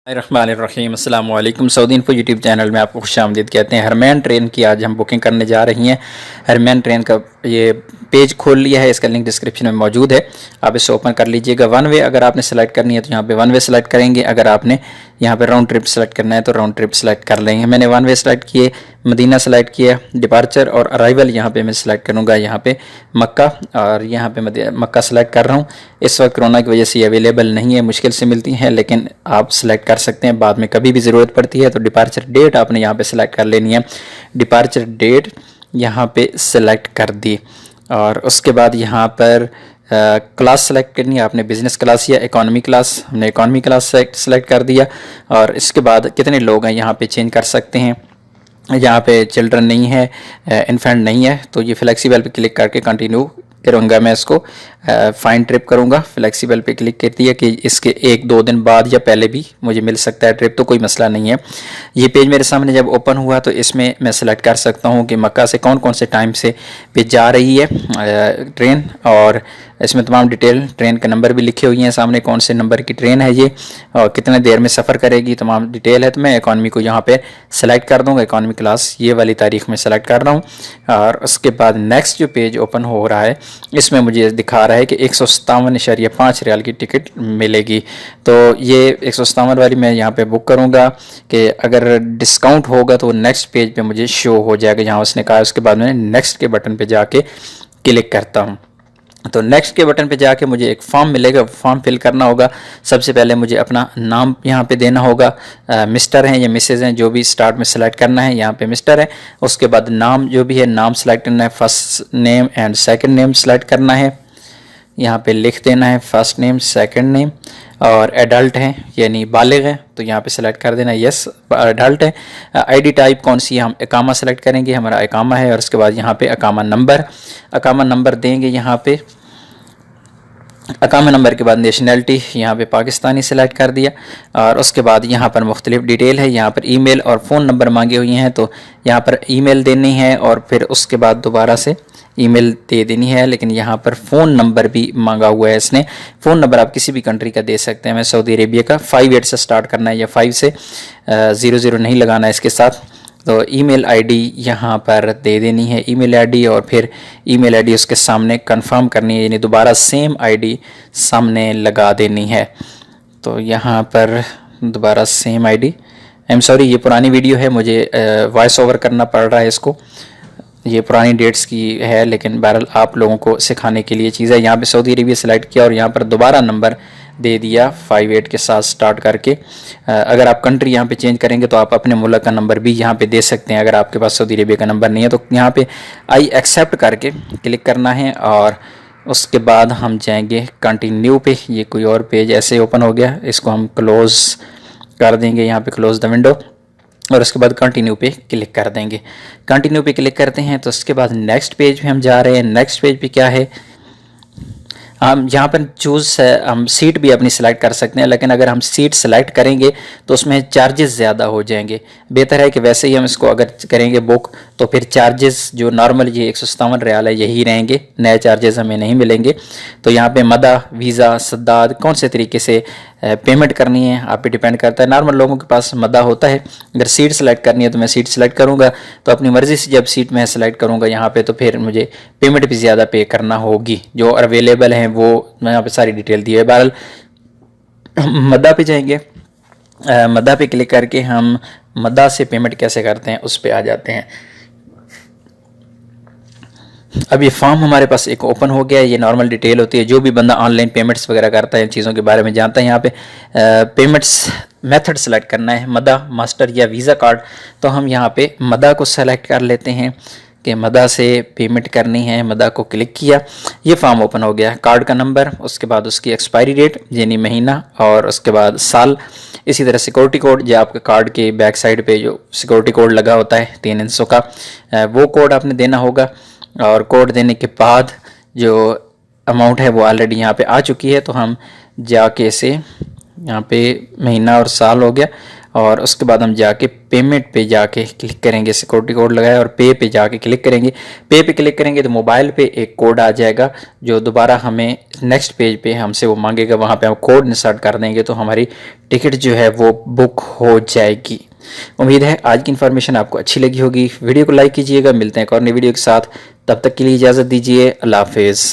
रहमानिर्रहीम अस्सलाम वालेकुम। Saudi info YouTube channel में आपको खुशामदीद कहते हैं। हरमैन ट्रेन की आज हम बुकिंग करने जा रही हैं। हरमैन ट्रेन का ये पेज खोल लिया है, इसका लिंक डिस्क्रिप्शन में मौजूद है, आप इसे ओपन कर लीजिएगा। वन वे अगर आपने सेलेक्ट करनी है तो यहाँ पे वन वे सेलेक्ट करेंगे। अगर आपने यहाँ पे राउंड ट्रिप सेलेक्ट करना है तो राउंड ट्रिप सेलेक्ट कर लेंगे। मैंने वन वे सेलेक्ट किए, मदीना सेलेक्ट किया, डिपार्चर और अराइवल यहाँ पे मैं सेलेक्ट करूँगा, यहाँ पे मक्का, और यहाँ पे मक्का सेलेक्ट कर रहा हूँ। इस वक्त कोरोना की वजह से अवेलेबल नहीं है, मुश्किल से मिलती हैं, लेकिन आप सेलेक्ट कर सकते हैं, बाद में कभी भी ज़रूरत पड़ती है। तो डिपार्चर डेट आपने यहाँ पे सेलेक्ट कर लेनी है। डिपार्चर डेट यहाँ पे सेलेक्ट कर दी और उसके बाद यहाँ पर क्लास सेलेक्ट करनी है आपने, बिज़नेस क्लास या इकॉनमी क्लास। हमने इकॉनमी क्लास सेलेक्ट कर दिया और इसके बाद कितने लोग हैं यहाँ पे चेंज कर सकते हैं। यहाँ पे चिल्ड्रन नहीं है, इन्फेंट नहीं है, तो ये फ्लेक्सिबल पे क्लिक करके कंटिन्यू करूँगा। मैं इसको फाइन ट्रिप करूँगा, फ्लेक्सिबल पे क्लिक कर दिया कि इसके 1-2 दिन बाद या पहले भी मुझे मिल सकता है ट्रिप, तो कोई मसला नहीं है। ये पेज मेरे सामने जब ओपन हुआ तो इसमें मैं सेलेक्ट कर सकता हूँ कि मक्का से कौन कौन से टाइम से पे जा रही है ट्रेन, और इसमें तमाम डिटेल, ट्रेन का नंबर भी लिखे हुए हैं सामने, कौन से नंबर की ट्रेन है ये और कितने देर में सफ़र करेगी, तमाम डिटेल है। तो मैं इकॉनमी को यहाँ पे सेलेक्ट कर दूँगा, इकॉनमी क्लास ये वाली तारीख में सेलेक्ट कर रहा हूँ। और उसके बाद नेक्स्ट जो पेज ओपन हो रहा है इसमें मुझे दिखा रहा है कि 157.5 रियाल की टिकट मिलेगी। तो ये 157 वाली मैं यहाँ पे बुक करूँगा कि अगर डिस्काउंट होगा तो नेक्स्ट पेज पे मुझे शो हो जाएगा, जहाँ उसने कहा। उसके बाद मैं नेक्स्ट के बटन पे जाके क्लिक करता हूँ तो नेक्स्ट के बटन पे जाके मुझे एक फॉर्म मिलेगा, फॉर्म फिल करना होगा। सबसे पहले मुझे अपना नाम यहाँ पे देना होगा, मिस्टर हैं या मिसेज़ हैं, जो भी स्टार्ट में सेलेक्ट करना है, यहाँ पे मिस्टर है। उसके बाद नाम जो भी है नाम सेलेक्ट करना है, first name and second name select करना है, यहाँ पे लिख देना है फर्स्ट नेम सेकंड नेम। और एडल्ट हैं यानी बालिग हैं तो यहाँ पे सेलेक्ट कर देना यस एडल्ट है। आईडी टाइप कौन सी है, हम इकामा सेलेक्ट करेंगे, हमारा इकामा है। और उसके बाद यहाँ पे इकामा नंबर देंगे। यहाँ पे इकामा नंबर के बाद नेशनैलिटी यहाँ पे पाकिस्तानी सेलेक्ट कर दिया। और उसके बाद यहाँ पर मुख्तलिफ डिटेल है, यहाँ पर ईमेल और फ़ोन नंबर मांगे हुए हैं, तो यहाँ पर ईमेल देनी है और फिर उसके बाद दोबारा से ईमेल दे देनी है। लेकिन यहाँ पर फ़ोन नंबर भी मांगा हुआ है इसने। फ़ोन नंबर आप किसी भी कंट्री का दे सकते हैं। मैं सऊदी अरेबिया का 58 से स्टार्ट करना है या 5 से 00 नहीं लगाना है इसके साथ। तो ईमेल आईडी यहाँ पर दे देनी है, ईमेल आईडी, और फिर ईमेल आईडी उसके सामने कंफर्म करनी है, यानी दोबारा सेम आईडी सामने लगा देनी है। तो यहाँ पर दोबारा same ID, I am sorry ये पुरानी वीडियो है, मुझे वॉइस ओवर करना पड़ रहा है इसको, ये पुरानी डेट्स की है, लेकिन बहरहाल आप लोगों को सिखाने के लिए चीज़ है। यहाँ पे सऊदी अरेबिया सेलेक्ट किया और यहाँ पर दोबारा नंबर दे दिया 58 के साथ स्टार्ट करके। अगर आप कंट्री यहाँ पे चेंज करेंगे तो आप अपने मुल्क का नंबर भी यहाँ पे दे सकते हैं। अगर आपके पास सऊदी अरेबिया का नंबर नहीं है तो यहाँ पे आई एक्सेप्ट करके क्लिक करना है और उसके बाद हम जाएंगे कंटिन्यू पे। ये कोई और पेज ऐसे ओपन हो गया, इसको हम क्लोज़ कर देंगे, यहाँ पे क्लोज़ द विंडो, और उसके बाद कंटिन्यू पे क्लिक कर देंगे। कंटिन्यू पे क्लिक करते हैं तो उसके बाद नेक्स्ट पेज पे हम जा रहे हैं। नेक्स्ट पेज पे क्या है, हम यहाँ पर चूज़ हम सीट भी अपनी सेलेक्ट कर सकते हैं, लेकिन अगर हम सीट सेलेक्ट करेंगे तो उसमें चार्जेस ज़्यादा हो जाएंगे। बेहतर है कि वैसे ही हम इसको अगर करेंगे बुक तो फिर चार्जेस जो नॉर्मल ये 157 रियाल है यही रहेंगे, नए चार्जेस हमें नहीं मिलेंगे। तो यहाँ पे मदा, वीज़ा, सद्दाद कौन से तरीके से पेमेंट करनी है आप पे डिपेंड करता है। नॉर्मल लोगों के पास मदा होता है। अगर सीट सेलेक्ट करनी है तो मैं सीट सेलेक्ट करूँगा, तो अपनी मर्ज़ी से जब सीट मैं सेलेक्ट करूँगा यहाँ पे तो फिर मुझे पेमेंट भी ज़्यादा पे करना होगी। जो अवेलेबल हैं वो मैं यहाँ पे सारी डिटेल दी है। बहरहाल मदा पे जाएंगे, मदा पे क्लिक करके हम मदा से पेमेंट कैसे करते हैं उस पर आ जाते हैं। अब ये फॉर्म हमारे पास एक ओपन हो गया है, ये नॉर्मल डिटेल होती है। जो भी बंदा ऑनलाइन पेमेंट्स वगैरह करता है इन चीज़ों के बारे में जानता है। यहाँ पे पेमेंट्स मेथड सेलेक्ट करना है, मदा, मास्टर या वीज़ा कार्ड। तो हम यहाँ पे मदा को सेलेक्ट कर लेते हैं कि मदा से पेमेंट करनी है। मदा को क्लिक किया, ये फॉर्म ओपन हो गया। कार्ड का नंबर, उसके बाद उसकी एक्सपायरी डेट यानी महीना, और उसके बाद साल। इसी तरह सिक्योरिटी कोड, जो आपके कार्ड के बैक साइड पे जो सिक्योरिटी कोड लगा होता है 3 अंकों का, वो कोड आपने देना होगा। और कोड देने के बाद जो अमाउंट है वो ऑलरेडी यहाँ पे आ चुकी है, तो हम जाके इसे यहाँ पे महीना और साल हो गया। और उसके बाद हम जाके पेमेंट पे जाके क्लिक करेंगे, सिक्योरिटी कोड लगाया और पे पे जाके क्लिक करेंगे। पे पे क्लिक करेंगे तो मोबाइल पे एक कोड आ जाएगा जो दोबारा हमें नेक्स्ट पेज पे हमसे वो मांगेगा, वहाँ पे हम कोड इंसर्ट कर देंगे तो हमारी टिकट जो है वो बुक हो जाएगी। उम्मीद है आज की इन्फॉर्मेशन आपको अच्छी लगी होगी। वीडियो को लाइक कीजिएगा। मिलते हैं एक और नई वीडियो के साथ, तब तक के लिए इजाज़त दीजिए। अल्लाह हाफिज़।